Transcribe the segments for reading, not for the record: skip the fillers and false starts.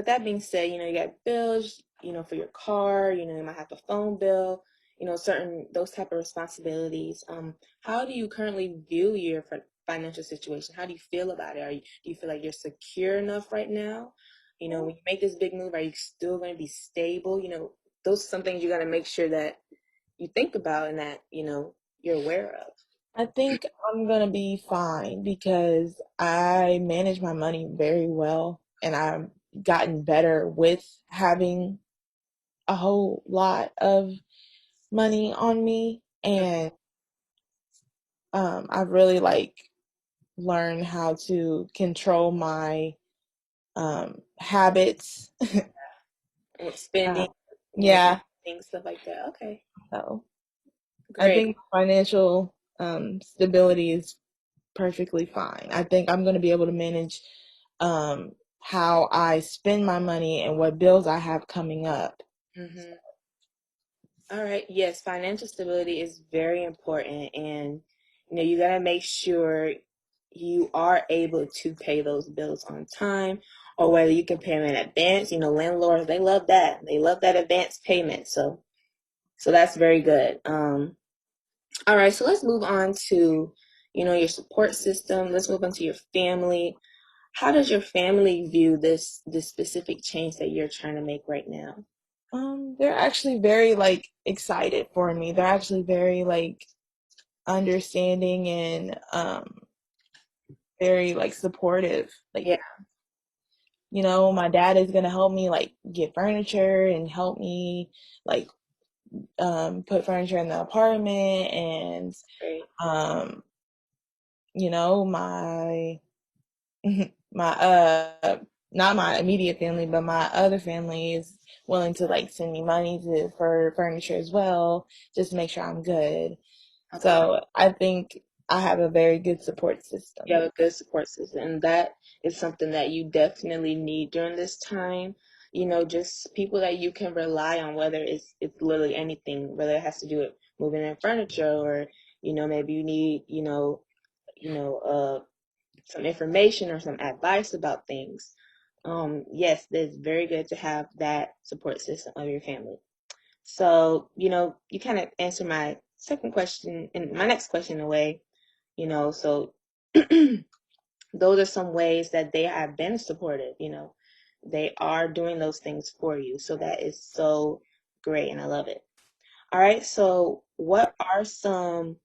with that being said, you got bills, for your car, you might have a phone bill, certain those type of responsibilities. How do you currently view your financial situation? How do you feel about it? Do you feel like you're secure enough right now? When you make this big move, are you still going to be stable? Those are some things you got to make sure that you think about and that, you're aware of. I think I'm gonna be fine because I manage my money very well and I've gotten better with having a whole lot of money on me, and I've really learned how to control my habits. And spending, uh, you know, yeah, things, stuff like that. Okay, so I great. think financial stability is perfectly fine. I think I'm going to be able to manage how I spend my money and what bills I have coming up. Mm-hmm. All right. Yes, financial stability is very important, and you got to make sure you are able to pay those bills on time, or whether you can pay them in advance. Landlords, they love that. They love that advance payment. So that's very good. All right. So let's move on to, your support system. Let's move on to your family. How does your family view this specific change that you're trying to make right now? They're actually very excited for me. They're actually very understanding and very supportive. Yeah. My dad is gonna help me get furniture and help me like put furniture in the apartment, and Great. um my my not my immediate family, but my other family is willing to send me money for furniture as well, just to make sure I'm good. Okay. So I think I have a very good support You system. have a good support system, and that is something that you definitely need during this time. Just people that you can rely on, whether it's literally anything, whether it has to do with moving in furniture, or maybe you need some information or some advice about things. Yes, it's very good to have that support system of your family. So, you kind of answer my second question and my next question in a way, so those are some ways that they have been supportive. They are doing those things for you. So that is so great, and I love it. All right, so what are some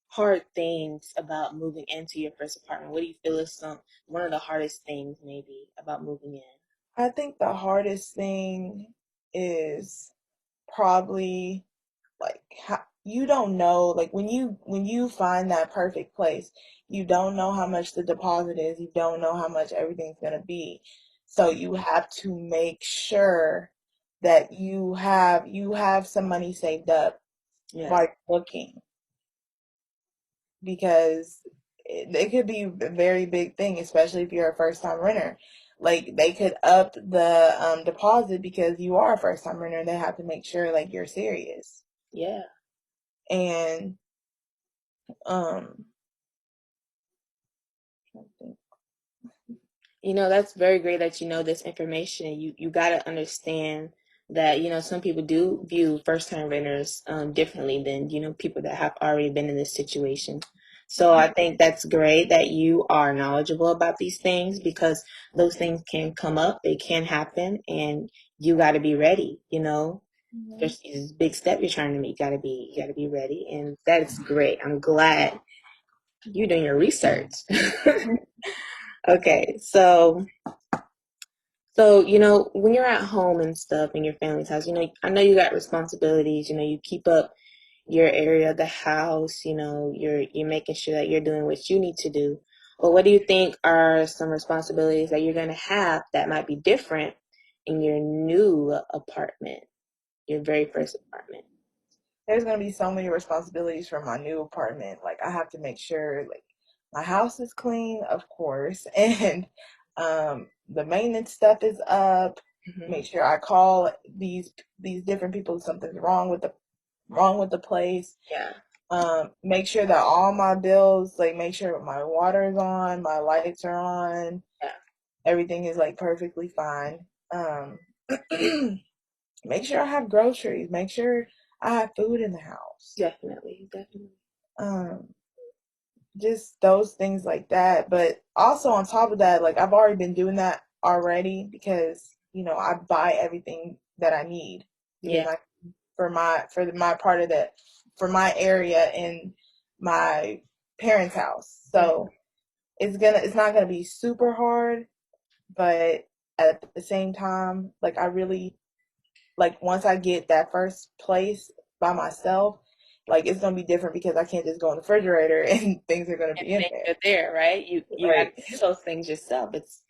hard things about moving into your first apartment? What do you feel is one of the hardest things maybe about moving in? I think the hardest thing is probably how you don't know, when you find that perfect place, you don't know how much the deposit is, you don't know how much everything's going to be, so you have to make sure that you have some money saved up Yeah. while you're looking, because it could be a very big thing, especially if you're a first time renter. They could up the deposit because you are a first time renter. They have to make sure you're serious. Yeah. And um That's very great that you know this information. You got to understand that, some people do view first-time renters differently than, people that have already been in this situation. So I think that's great that you are knowledgeable about these things, because those things can come up, they can happen, and you got to be ready, Mhm. There's this big step you're trying to make. You got to be ready, and that's great. I'm glad you're doing your research. Okay, so, when you're at home and stuff in your family's house, I know you got responsibilities, you keep up your area of the house, you're making sure that you're doing what you need to do. But what do you think are some responsibilities that you're going to have that might be different in your new apartment, your very first apartment? There's gonna be so many responsibilities for my new apartment. I have to make sure my house is clean, of course, and the maintenance stuff is up. Hmm. Make sure I call these different people if something's wrong with the place. Yeah, Make sure that all my bills, make sure my water is on, my lights are on, yeah. everything is perfectly fine. Um, make sure I have groceries. Make sure I have food in the house. Definitely, definitely. Um, just those things like that. But also on top of that, like I've already been doing that already because I buy everything that I need because Yeah, my part of that for my area in my parents' house. mm, So it's not gonna be super hard, but at the same time, like I really like once I get that first place by myself, like it's gonna be different because I can't just go in the refrigerator and things are gonna and be in things there. are there, right? You got Right. to do those things yourself. It's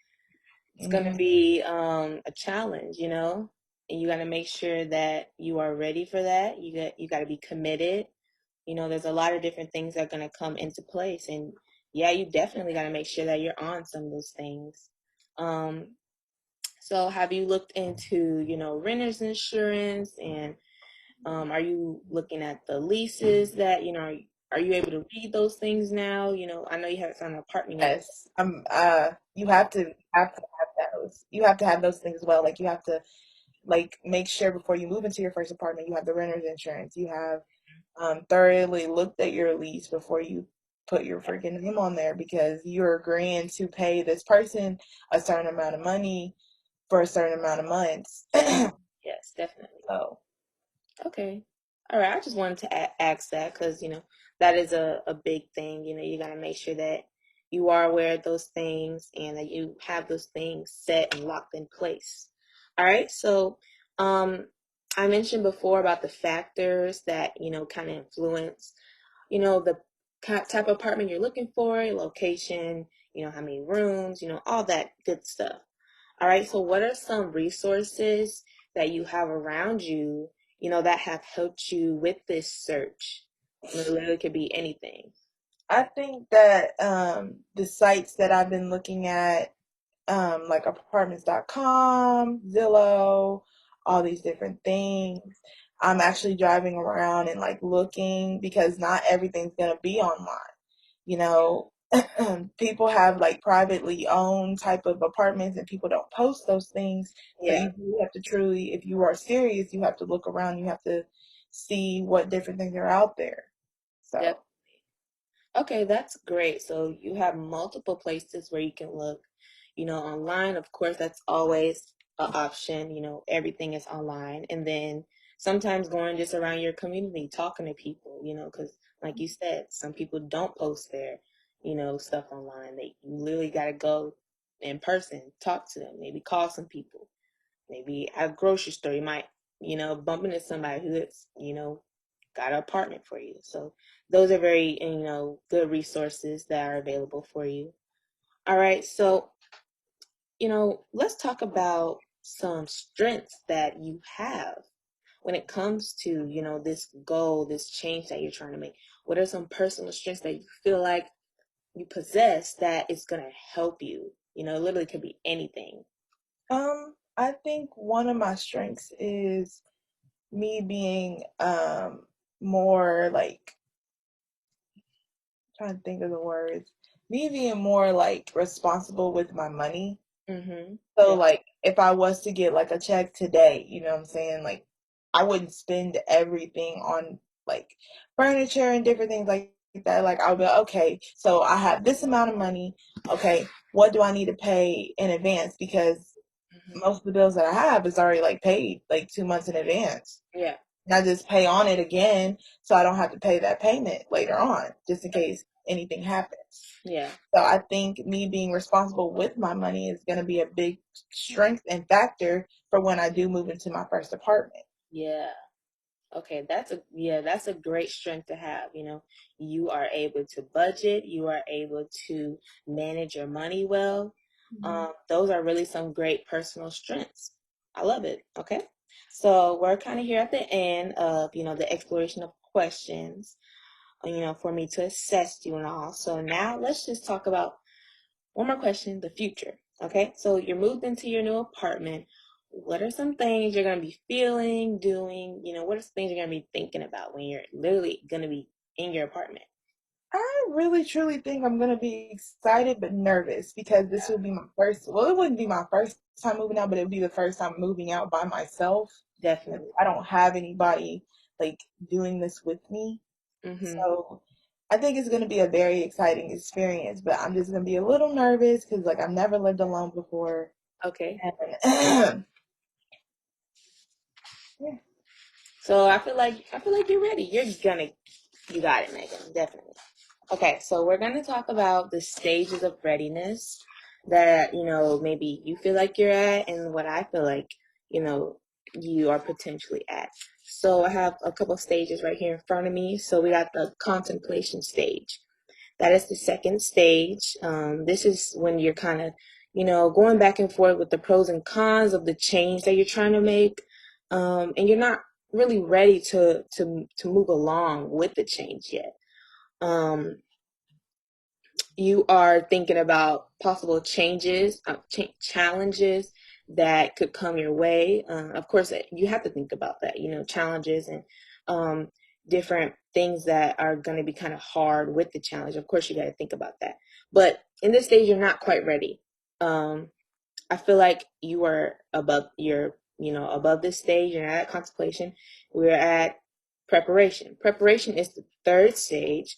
going to Hmm. be a challenge, and you got to make sure that you are ready for that. You got to be committed. There's a lot of different things that are going to come into place, and yeah, you definitely got to make sure that you're on some of those things. Um, so have you looked into, renters insurance, and are you looking at the leases that, are you able to read those things now? I know you have it's on an apartment yet. Yes. You have to have those. You have to have those things as well. Like you have to like make sure before you move into your first apartment you have the renter's insurance. You have thoroughly looked at your lease before you put your freaking name on there because you're agreeing to pay this person a certain amount of money for a certain amount of months. Yes, yes, definitely. So, Okay. All right. I just wanted to ask that because, that is a big thing. You got to make sure that you are aware of those things and that you have those things set and locked in place. All right. So, um, I mentioned before about the factors that, kind of influence, the type of apartment you're looking for, your location, how many rooms, all that good stuff. All right, so what are some resources that you have around you, that have helped you with this search? It literally could be anything. I think that the sites that I've been looking at like apartments.com, Zillow, all these different things. I'm actually driving around and like looking because not everything's going to be online. You know, people have like privately owned type of apartments and people don't post those things. So Yeah, you really have to truly, if you are serious, you have to look around, you have to see what different things are out there. So, definitely. Okay, that's great. So you have multiple places where you can look, online. Of course, that's always an option. Everything is online. And then sometimes going just around your community, talking to people, because like you said, some people don't post their, stuff online. You literally got to go in person, talk to them, maybe call some people. Maybe at a grocery store, you might, bump into somebody who is, got an apartment for you. So those are very, good resources that are available for you. All right. So, let's talk about some strengths that you have when it comes to, this goal, this change that you're trying to make. What are some personal strengths that you feel like you possess that is going to help you? It literally could be anything. I think one of my strengths is me being more like trying to think of the words. Me being more like responsible with my money. Mm-hmm. So Yeah. like if I was to get like a check today, you know what I'm saying? Like I wouldn't spend everything on like furniture and different things like that. Like I'll be like, okay, so I have this amount of money. Okay, what do I need to pay in advance? Because Mm-hmm. most of the bills that I have is already like paid like 2 months in advance. Yeah. And I just pay on it again so I don't have to pay that payment later on, just in case anything happens. Yeah. So I think me being responsible with my money is going to be a big strength and factor for when I do move into my first apartment. Yeah. Okay, that's a great strength to have. You are able to budget, you are able to manage your money well. Those are really some great personal strengths. I love it. Okay, so we're kind of here at the end of the exploration of questions. For me to assess you and all. So now let's just talk about one more question, the future. Okay, so you're moved into your new apartment. What are some things you're going to be feeling, doing? What are some things you're going to be thinking about when you're literally going to be in your apartment? I really truly think I'm gonna be excited but nervous because this will be my first. Well, it wouldn't be my first time moving out, but it would be the first time moving out by myself. And Definitely. I don't have anybody like doing this with me, Mm-hmm. so I think it's gonna be a very exciting experience. But I'm just gonna be a little nervous because like I've never lived alone before, Okay. and yeah. So I feel like you're ready. You got it, Megan. Definitely. Okay, so we're going to talk about the stages of readiness that, maybe you feel like you're at and what I feel like, you know, you are potentially at. So I have a couple stages right here in front of me. So we got the contemplation stage. That is the second stage. This is when you're kind of, going back and forth with the pros and cons of the change that you're trying to make. And you're not really ready to move along with the change yet. Um, you are thinking about possible changes, challenges that could come your way. Of course, you have to think about that, challenges and um, different things that are going to be kind of hard with the challenge. Of course, you got to think about that. But in this stage, you're not quite ready. Um, I feel like you are above this stage. You're not at contemplation. We're at preparation. Preparation is the third stage,